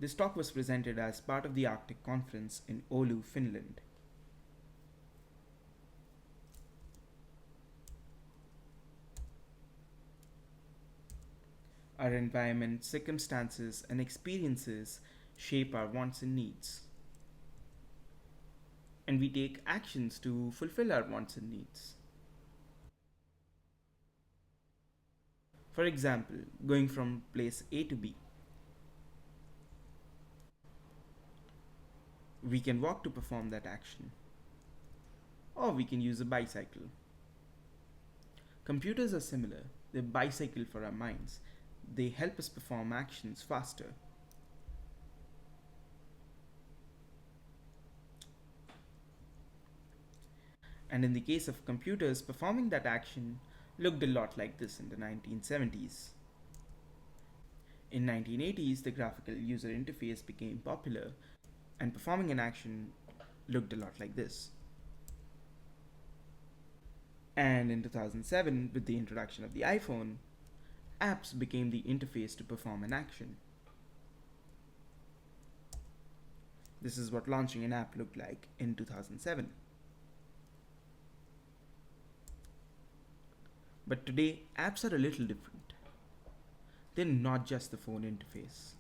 This talk was presented as part of the Arctic Conference in Oulu, Finland. Our environment, circumstances, and experiences shape our wants and needs. And we take actions to fulfill our wants and needs. For example, going from place A to B. We can walk to perform that action, or we can use a bicycle. Computers are similar. They're bicycle for our minds. They help us perform actions faster. And in the case of computers, performing that action looked a lot like this in the 1970s. In 1980s, the graphical user interface became popular, and performing an action looked a lot like this. And in 2007, with the introduction of the iPhone, apps became the interface to perform an action. This is what launching an app looked like in 2007. But today, apps are a little different. They're not just the phone interface.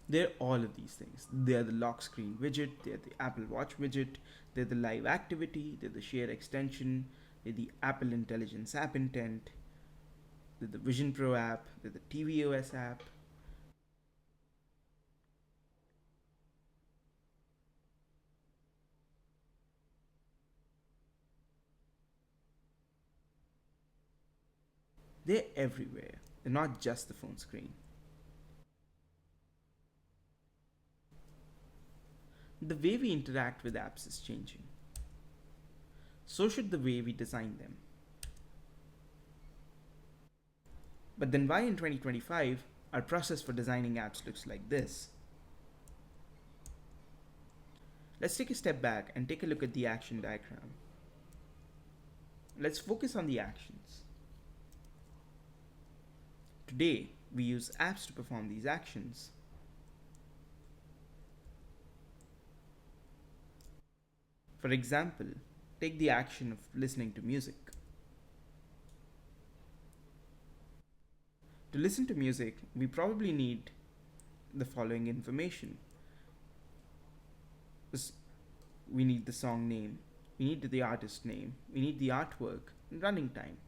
They're all of these things. They're the lock screen widget, they're the Apple Watch widget, they're the live activity, they're the share extension, they're the Apple Intelligence app intent, they're the Vision Pro app, they're the tvOS app. They're everywhere. They're not just the phone screen. The way we interact with apps is changing. So should the way we design them. But then why in 2025 our process for designing apps looks like this? Let's take a step back and take a look at the action diagram. Let's focus on the actions. Today, we use apps to perform these actions. For example, take the action of listening to music. To listen to music, we probably need the following information. We need the song name, we need the artist name, we need the artwork, and running time.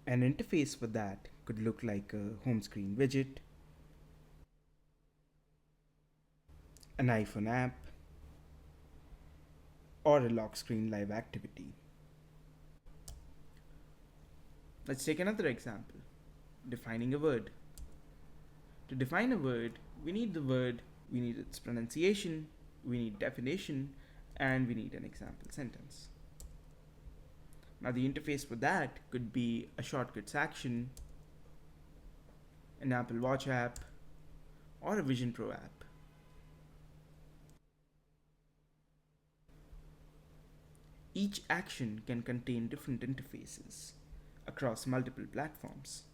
An interface for that could look like a home screen widget, an iPhone app, or a lock screen live activity. Let's take another example, defining a word. To define a word, we need the word, we need its pronunciation, we need definition, and we need an example sentence. Now the interface for that could be a shortcuts action, an Apple Watch app, or a Vision Pro app. Each action can contain different interfaces across multiple platforms.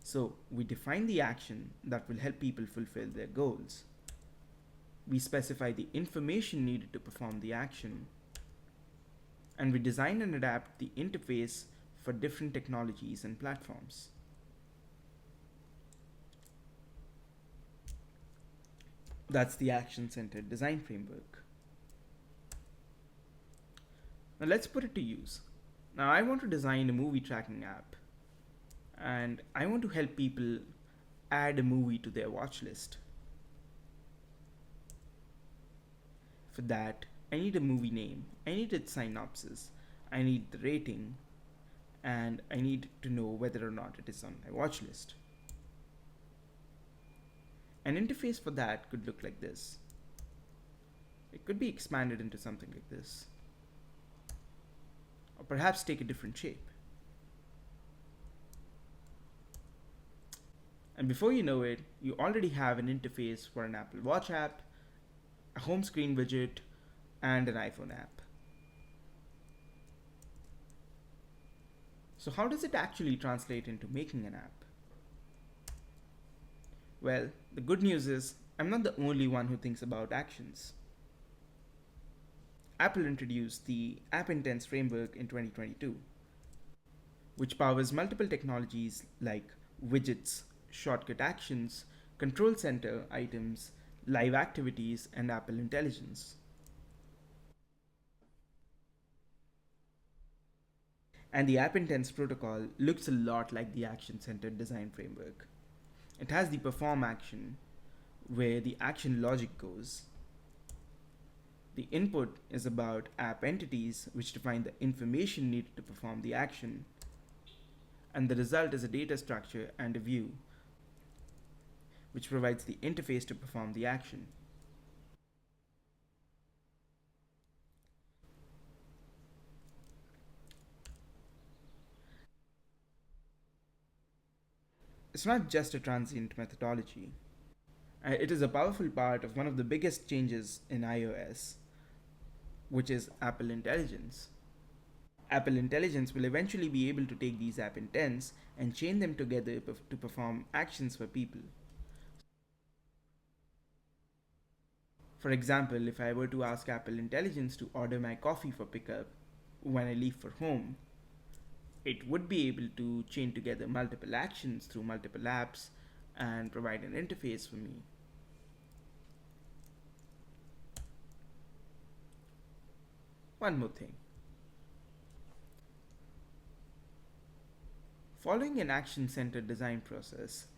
So we define the action that will help people fulfill their goals. We specify the information needed to perform the action, and we design and adapt the interface for different technologies and platforms. That's the action-centered design framework. Now let's put it to use. Now I want to design a movie tracking app, and I want to help people add a movie to their watch list. For that, I need a movie name, I need its synopsis, I need the rating, and I need to know whether or not it is on my watch list. An interface for that could look like this. It could be expanded into something like this, or perhaps take a different shape. And before you know it, you already have an interface for an Apple Watch app, a home screen widget, and an iPhone app. So, how does it actually translate into making an app? Well, the good news is I'm not the only one who thinks about actions. Apple introduced the App Intents framework in 2022, which powers multiple technologies like widgets, shortcut actions, control center items, live activities, and Apple Intelligence. And the App Intents protocol looks a lot like the action centered design framework. It has the perform action, where the action logic goes. The input is about app entities, which define the information needed to perform the action, and the result is a data structure and a view, which provides the interface to perform the action. It's not just a transient methodology. It is a powerful part of one of the biggest changes in iOS, which is Apple Intelligence. Apple Intelligence will eventually be able to take these app intents and chain them together to perform actions for people. For example, if I were to ask Apple Intelligence to order my coffee for pickup when I leave for home, it would be able to chain together multiple actions through multiple apps and provide an interface for me. One more thing. Following an action centered design process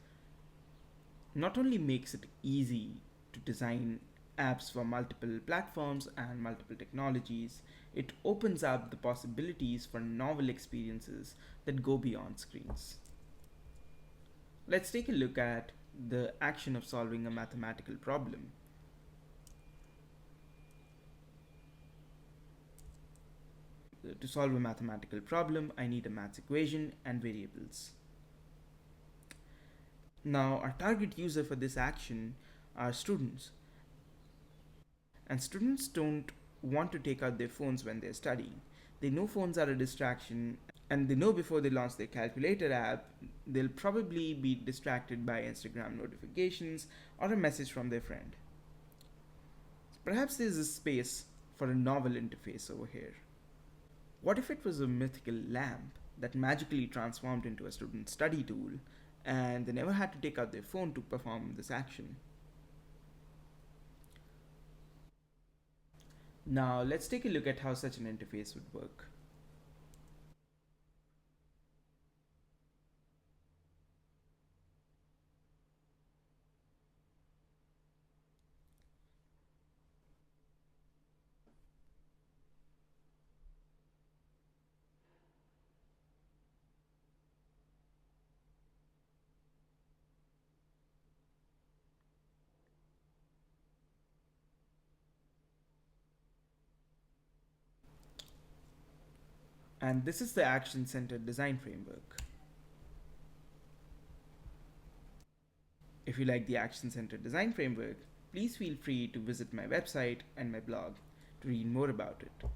not only makes it easy to design apps for multiple platforms and multiple technologies, it opens up the possibilities for novel experiences that go beyond screens. Let's take a look at the action of solving a mathematical problem. To solve a mathematical problem, I need a maths equation and variables. Now, our target user for this action are students, and students don't want to take out their phones when they're studying. They know phones are a distraction, and they know before they launch their calculator app, they'll probably be distracted by Instagram notifications or a message from their friend. Perhaps there's a space for a novel interface over here. What if it was a mythical lamp that magically transformed into a student study tool and they never had to take out their phone to perform this action? Now, let's take a look at how such an interface would work. And this is the action centered design framework. If you like the action centered design framework, please feel free to visit my website and my blog to read more about it.